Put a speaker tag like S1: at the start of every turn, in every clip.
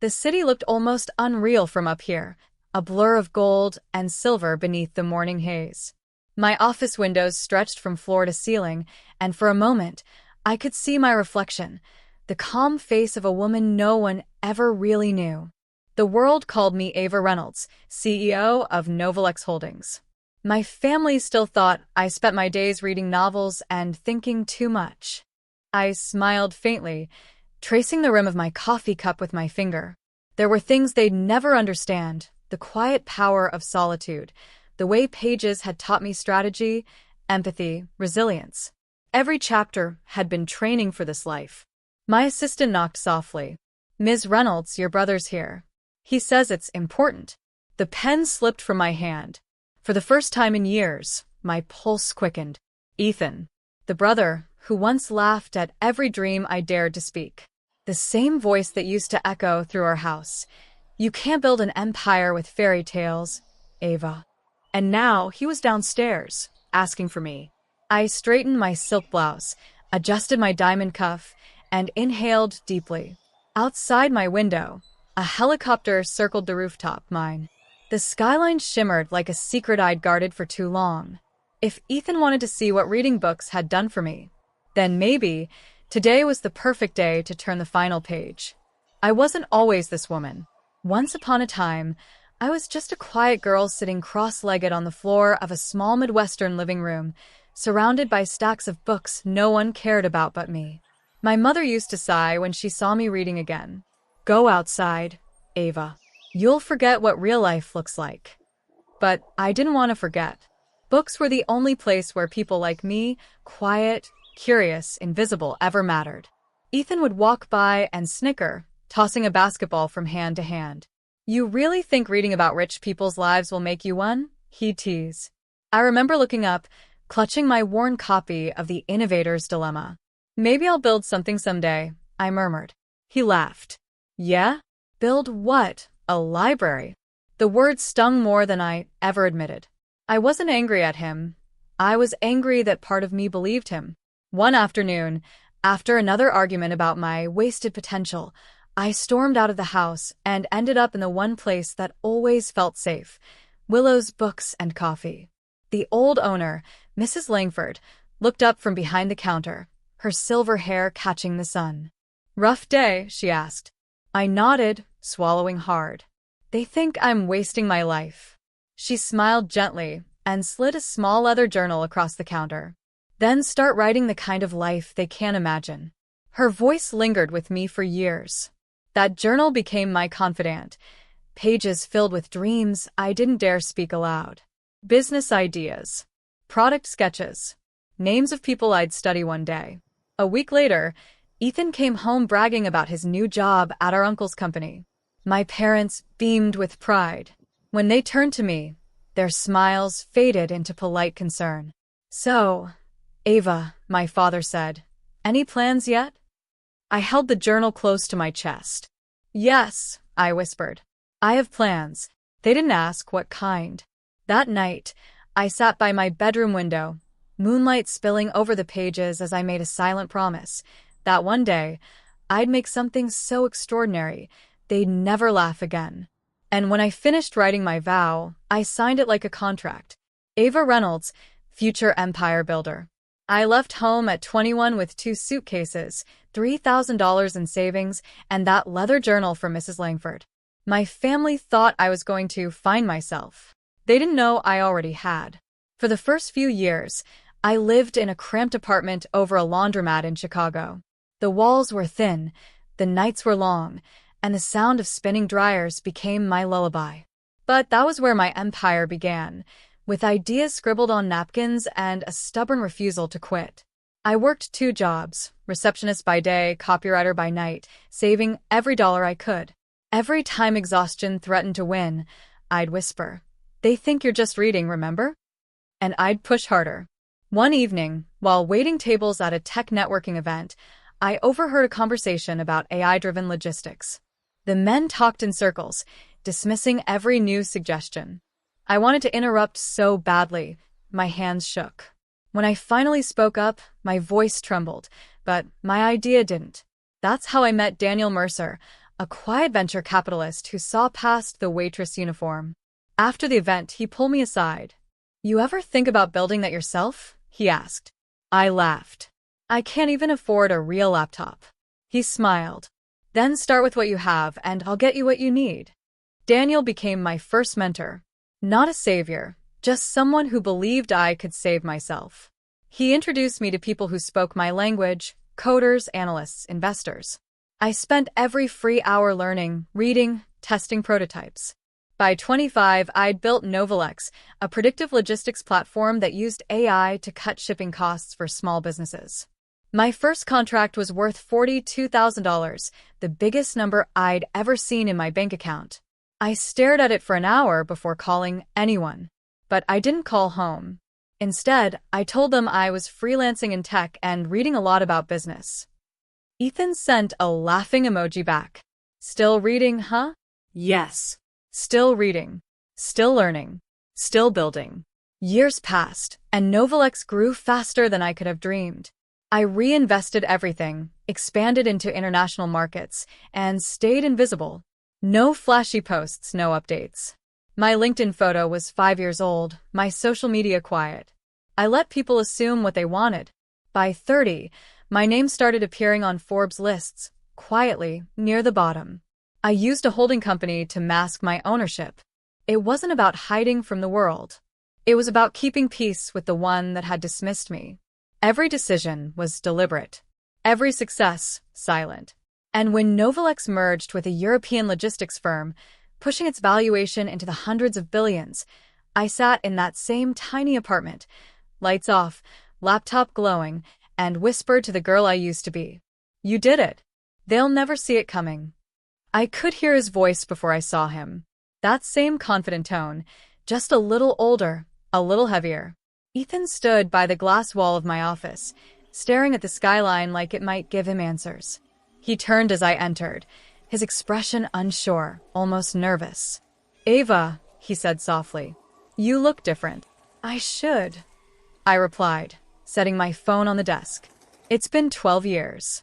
S1: The city looked almost unreal from up here, a blur of gold and silver beneath the morning haze. My office windows stretched from floor to ceiling, and for a moment, I could see my reflection, the calm face of a woman no one ever really knew. The world called me Ava Reynolds, CEO of Novalex Holdings. My family still thought I spent my days reading novels and thinking too much. I smiled faintly, tracing the rim of my coffee cup with my finger. There were things they'd never understand, the quiet power of solitude, the way pages had taught me strategy, empathy, resilience. Every chapter had been training for this life. My assistant knocked softly. "Ms. Reynolds, your brother's here. He says it's important." The pen slipped from my hand. For the first time in years, my pulse quickened. Ethan, the brother who once laughed at every dream I dared to speak. The same voice that used to echo through our house. "You can't build an empire with fairy tales, Ava." And now he was downstairs, asking for me. I straightened my silk blouse, adjusted my diamond cuff, and inhaled deeply. Outside my window, a helicopter circled the rooftop, mine. The skyline shimmered like a secret I'd guarded for too long. If Ethan wanted to see what reading books had done for me, then maybe today was the perfect day to turn the final page. I wasn't always this woman. Once upon a time, I was just a quiet girl sitting cross-legged on the floor of a small Midwestern living room, surrounded by stacks of books no one cared about but me. My mother used to sigh when she saw me reading again. "Go outside, Ava. You'll forget what real life looks like." But I didn't want to forget. Books were the only place where people like me, quiet, curious, invisible, ever mattered. Ethan would walk by and snicker, tossing a basketball from hand to hand. "You really think reading about rich people's lives will make you one?" he'd tease. I remember looking up, clutching my worn copy of The Innovator's Dilemma. "Maybe I'll build something someday," I murmured. He laughed. "Yeah? Build what? A library?" The words stung more than I ever admitted. I wasn't angry at him. I was angry that part of me believed him. One afternoon, after another argument about my wasted potential, I stormed out of the house and ended up in the one place that always felt safe, Willow's Books and Coffee. The old owner, Mrs. Langford, looked up from behind the counter, her silver hair catching the sun. "Rough day?" she asked. I nodded, swallowing hard. "They think I'm wasting my life." She smiled gently and slid a small leather journal across the counter. "Then start writing the kind of life they can't imagine." Her voice lingered with me for years. That journal became my confidant, pages filled with dreams I didn't dare speak aloud. Business ideas, product sketches, names of people I'd study one day. A week later, Ethan came home bragging about his new job at our uncle's company. My parents beamed with pride. When they turned to me, their smiles faded into polite concern. "So, Ava," my father said, "any plans yet?" I held the journal close to my chest. "Yes," I whispered. "I have plans." They didn't ask what kind. That night, I sat by my bedroom window, moonlight spilling over the pages as I made a silent promise that one day, I'd make something so extraordinary, they'd never laugh again. And when I finished writing my vow, I signed it like a contract. Ava Reynolds, future empire builder. I left home at 21 with 2 suitcases, $3,000 in savings, and that leather journal from Mrs. Langford. My family thought I was going to find myself. They didn't know I already had. For the first few years, I lived in a cramped apartment over a laundromat in Chicago. The walls were thin, the nights were long, and the sound of spinning dryers became my lullaby. But that was where my empire began, with ideas scribbled on napkins and a stubborn refusal to quit. I worked 2 jobs, receptionist by day, copywriter by night, saving every dollar I could. Every time exhaustion threatened to win, I'd whisper, "They think you're just reading, remember?" And I'd push harder. One evening, while waiting tables at a tech networking event, I overheard a conversation about AI-driven logistics. The men talked in circles, dismissing every new suggestion. I wanted to interrupt so badly, my hands shook. When I finally spoke up, my voice trembled, but my idea didn't. That's how I met Daniel Mercer, a quiet venture capitalist who saw past the waitress uniform. After the event, he pulled me aside. "You ever think about building that yourself?" he asked. I laughed. "I can't even afford a real laptop." He smiled. "Then start with what you have, and I'll get you what you need." Daniel became my first mentor. Not a savior, just someone who believed I could save myself. He introduced me to people who spoke my language: coders, analysts, investors. I spent every free hour learning, reading, testing prototypes. By 25, I'd built Novalex, a predictive logistics platform that used AI to cut shipping costs for small businesses. My first contract was worth $42,000, the biggest number I'd ever seen in my bank account. I stared at it for an hour before calling anyone. But I didn't call home. Instead, I told them I was freelancing in tech and reading a lot about business. Ethan sent a laughing emoji back. "Still reading, huh?" "Yes. Still reading. Still learning. Still building." Years passed, and Novalex grew faster than I could have dreamed. I reinvested everything, expanded into international markets, and stayed invisible. No flashy posts, no updates. My LinkedIn photo was 5 years old, my social media quiet. I let people assume what they wanted. By 30, my name started appearing on Forbes lists, quietly, near the bottom. I used a holding company to mask my ownership. It wasn't about hiding from the world. It was about keeping peace with the one that had dismissed me. Every decision was deliberate. Every success, silent. And when Novalex merged with a European logistics firm, pushing its valuation into the hundreds of billions, I sat in that same tiny apartment, lights off, laptop glowing, and whispered to the girl I used to be, "You did it. They'll never see it coming." I could hear his voice before I saw him. That same confident tone, just a little older, a little heavier. Ethan stood by the glass wall of my office, staring at the skyline like it might give him answers. He turned as I entered, his expression unsure, almost nervous. "Ava," he said softly, "you look different." "I should," I replied, setting my phone on the desk. "It's been 12 years.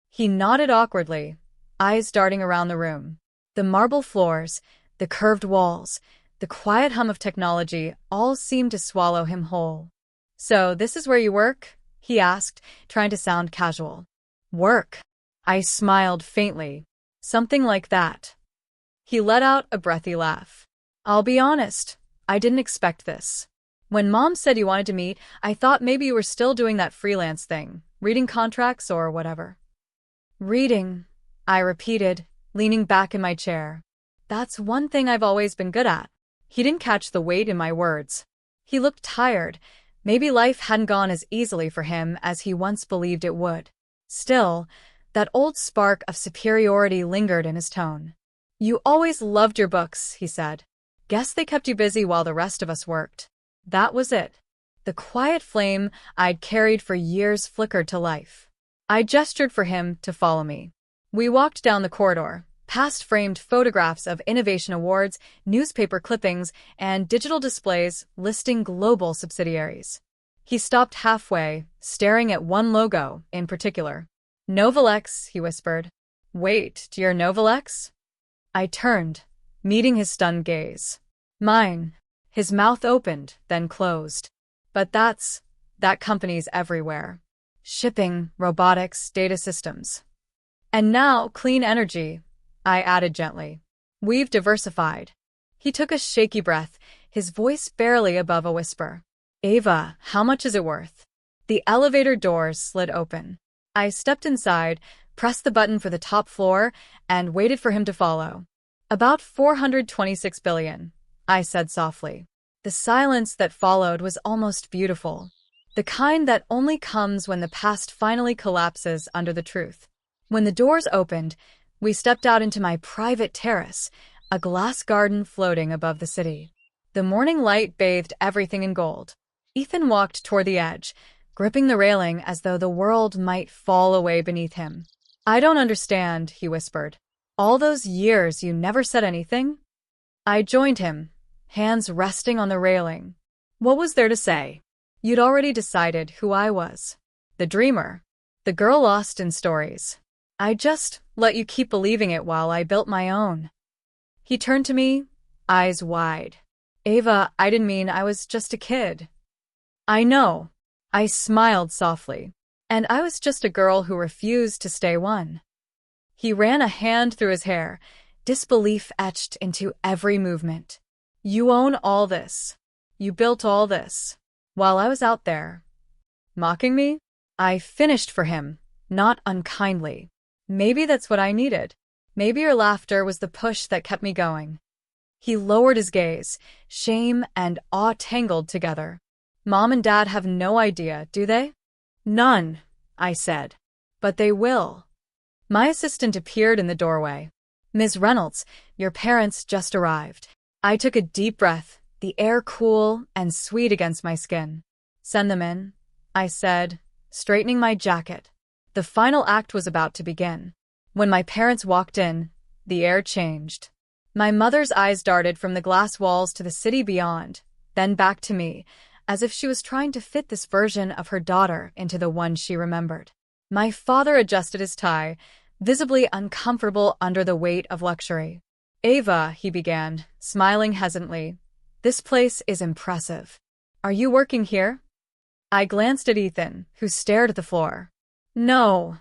S1: He nodded awkwardly, eyes darting around the room. The marble floors, the curved walls, the quiet hum of technology all seemed to swallow him whole. "So this is where you work?" he asked, trying to sound casual. "Work?" I smiled faintly. "Something like that." He let out a breathy laugh. "I'll be honest, I didn't expect this. When Mom said you wanted to meet, I thought maybe you were still doing that freelance thing, reading contracts or whatever." "Reading," I repeated, leaning back in my chair. "That's one thing I've always been good at." He didn't catch the weight in my words. He looked tired. Maybe life hadn't gone as easily for him as he once believed it would. Still, that old spark of superiority lingered in his tone. "You always loved your books," he said. "Guess they kept you busy while the rest of us worked." That was it. The quiet flame I'd carried for years flickered to life. I gestured for him to follow me. We walked down the corridor, past framed photographs of innovation awards, newspaper clippings, and digital displays listing global subsidiaries. He stopped halfway, staring at one logo in particular. "Novalex," he whispered. "Wait, do you Novalex?" I turned, meeting his stunned gaze. Mine. His mouth opened, then closed. "But that company's everywhere. Shipping, robotics, data systems. And now, clean energy," I added gently. "We've diversified." He took a shaky breath, his voice barely above a whisper. "Ava, how much is it worth?" The elevator doors slid open. I stepped inside, pressed the button for the top floor, and waited for him to follow. "About 426 billion, I said softly. The silence that followed was almost beautiful. The kind that only comes when the past finally collapses under the truth. When the doors opened, we stepped out into my private terrace, a glass garden floating above the city. The morning light bathed everything in gold. Ethan walked toward the edge, gripping the railing as though the world might fall away beneath him. "I don't understand," he whispered. "All those years you never said anything?" I joined him, hands resting on the railing. What was there to say? You'd already decided who I was. The dreamer. The girl lost in stories. I just let you keep believing it while I built my own. He turned to me, eyes wide. Ava, I didn't mean I was just a kid. I know. I smiled softly. And I was just a girl who refused to stay one. He ran a hand through his hair, disbelief etched into every movement. You own all this. You built all this. While I was out there. Mocking me? I finished for him, not unkindly. Maybe that's what I needed. Maybe your laughter was the push that kept me going. He lowered his gaze, shame and awe tangled together. Mom and Dad have no idea, do they? None, I said. But they will. My assistant appeared in the doorway. Ms. Reynolds, your parents just arrived. I took a deep breath, the air cool and sweet against my skin. Send them in, I said, straightening my jacket. The final act was about to begin. When my parents walked in, the air changed. My mother's eyes darted from the glass walls to the city beyond, then back to me, as if she was trying to fit this version of her daughter into the one she remembered. My father adjusted his tie, visibly uncomfortable under the weight of luxury. Ava, he began, smiling hesitantly, this place is impressive. Are you working here? I glanced at Ethan, who stared at the floor. No,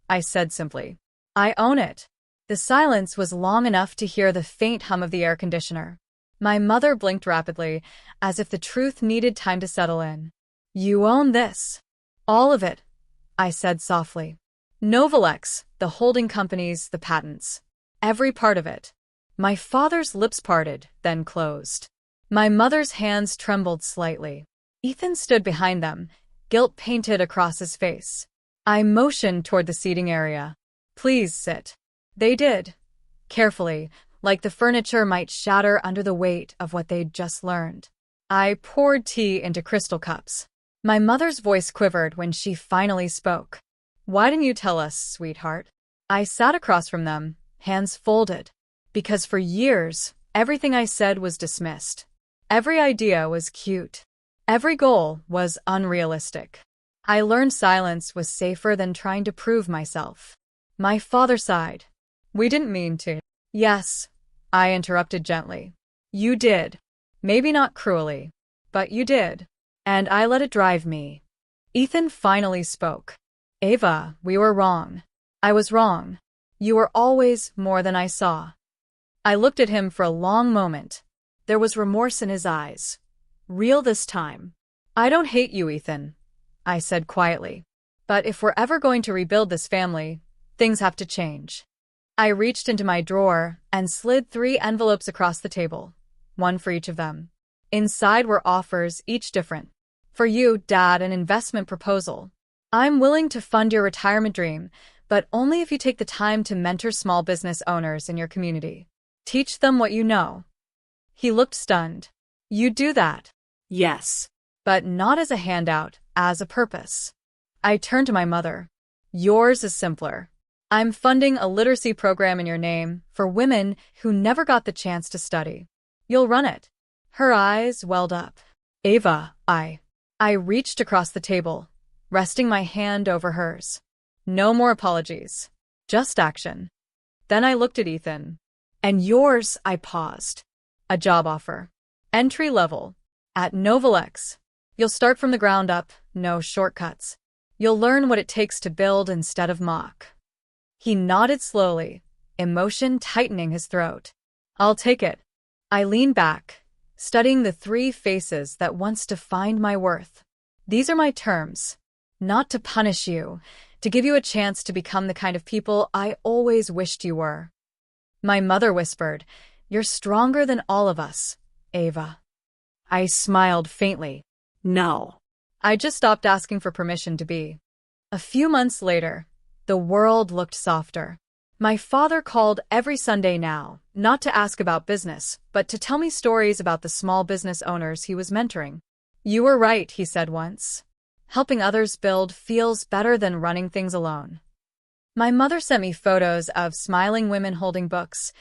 S1: I said simply. I own it. The silence was long enough to hear the faint hum of the air conditioner. My mother blinked rapidly, as if the truth needed time to settle in. You own this. All of it, I said softly. Novalex, the holding companies, the patents. Every part of it. My father's lips parted, then closed. My mother's hands trembled slightly. Ethan stood behind them, guilt painted across his face. I motioned toward the seating area. Please sit. They did. Carefully, like the furniture might shatter under the weight of what they'd just learned. I poured tea into crystal cups. My mother's voice quivered when she finally spoke. Why didn't you tell us, sweetheart? I sat across from them, hands folded. Because for years, everything I said was dismissed. Every idea was cute. Every goal was unrealistic. I learned silence was safer than trying to prove myself. My father sighed. We didn't mean to. Yes, I interrupted gently. You did. Maybe not cruelly, but you did. And I let it drive me. Ethan finally spoke. Ava, we were wrong. I was wrong. You were always more than I saw. I looked at him for a long moment. There was remorse in his eyes. Real this time. I don't hate you, Ethan, I said quietly. But if we're ever going to rebuild this family, things have to change. I reached into my drawer and slid 3 envelopes across the table, one for each of them. Inside were offers, each different. For you, Dad, an investment proposal. I'm willing to fund your retirement dream, but only if you take the time to mentor small business owners in your community. Teach them what you know. He looked stunned. You do that? Yes. But not as a handout, as a purpose. I turned to my mother. Yours is simpler. I'm funding a literacy program in your name for women who never got the chance to study. You'll run it. Her eyes welled up. Ava, I reached across the table, resting my hand over hers. No more apologies. Just action. Then I looked at Ethan. And yours, I paused. A job offer. Entry level. At Novalex. You'll start from the ground up, no shortcuts. You'll learn what it takes to build instead of mock. He nodded slowly, emotion tightening his throat. I'll take it. I leaned back, studying the 3 faces that once defined my worth. These are my terms. Not to punish you, to give you a chance to become the kind of people I always wished you were. My mother whispered, You're stronger than all of us, Ava. I smiled faintly. No. I just stopped asking for permission to be. A few months later, the world looked softer. My father called every Sunday now, not to ask about business, but to tell me stories about the small business owners he was mentoring. You were right, he said once. Helping others build feels better than running things alone. My mother sent me photos of smiling women holding books.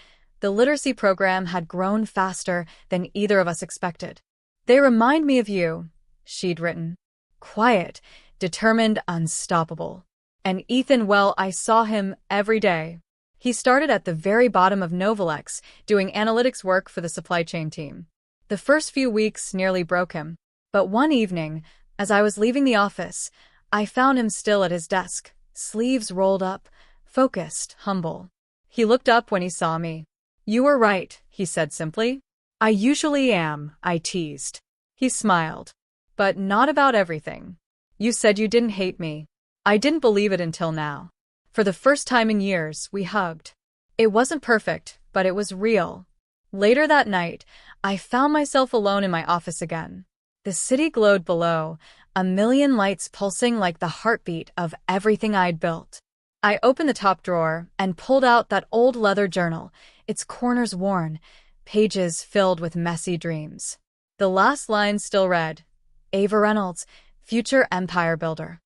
S1: The literacy program had grown faster than either of us expected. They remind me of you, she'd written. Quiet, determined, unstoppable. And Ethan, well, I saw him every day. He started at the very bottom of Novalex, doing analytics work for the supply chain team. The first few weeks nearly broke him. But one evening, as I was leaving the office, I found him still at his desk, sleeves rolled up, focused, humble. He looked up when he saw me. "You were right," he said simply. "I usually am," I teased. He smiled. "But not about everything. You said you didn't hate me." I didn't believe it until now. For the first time in years, we hugged. It wasn't perfect, but it was real. Later that night, I found myself alone in my office again. The city glowed below, a million lights pulsing like the heartbeat of everything I'd built. I opened the top drawer and pulled out that old leather journal, its corners worn, pages filled with messy dreams. The last line still read, "Ava Reynolds, future empire builder."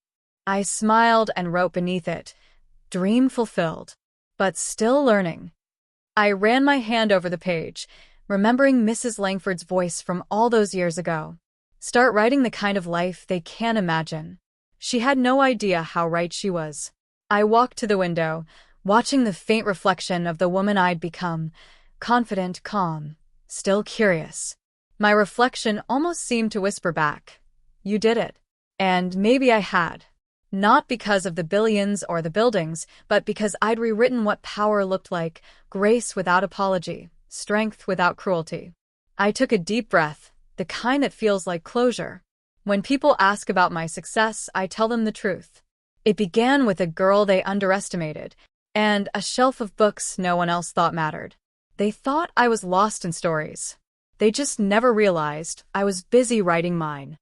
S1: I smiled and wrote beneath it, "Dream fulfilled, but still learning." I ran my hand over the page, remembering Mrs. Langford's voice from all those years ago. Start writing the kind of life they can't imagine. She had no idea how right she was. I walked to the window, watching the faint reflection of the woman I'd become, confident, calm, still curious. My reflection almost seemed to whisper back, "You did it." And maybe I had. Not because of the billions or the buildings, but because I'd rewritten what power looked like, grace without apology, strength without cruelty. I took a deep breath, the kind that feels like closure. When people ask about my success, I tell them the truth. It began with a girl they underestimated, and a shelf of books no one else thought mattered. They thought I was lost in stories. They just never realized I was busy writing mine.